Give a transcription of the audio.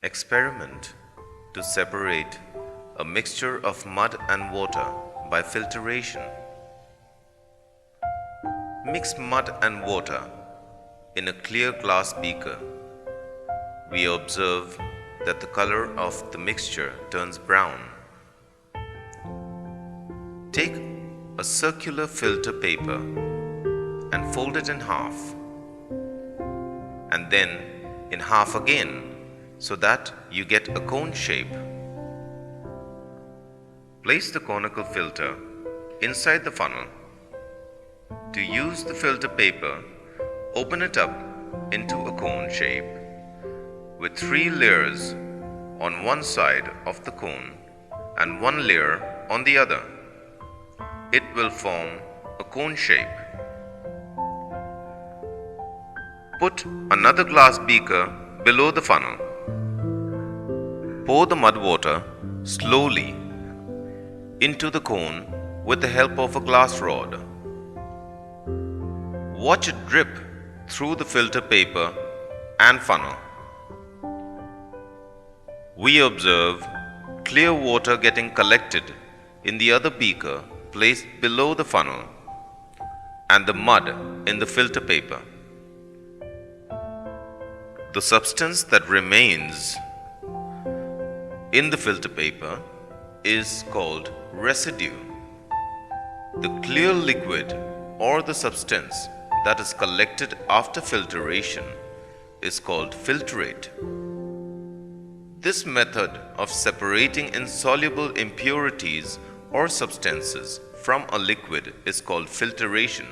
Experiment to separate a mixture of mud and water by filtration. Mix mud and water in a clear glass beaker. We observe that the color of the mixture turns brown. Take a circular filter paper and fold it in half, and then in half again, so that you get a cone shape. Place the conical filter inside the funnel. To use the filter paper, open it up into a cone shape with 3 layers on one side of the cone and 1 layer on the other. It will form a cone shape. Put another glass beaker below the funnel. Pour the mud water slowly into the cone with the help of a glass rod. Watch it drip through the filter paper and funnel. We observe clear water getting collected in the other beaker placed below the funnel and the mud in the filter paper. The substance that remains in the filter paper is called residue. The clear liquid or the substance that is collected after filtration is called filtrate. This method of separating insoluble impurities or substances from a liquid is called filtration.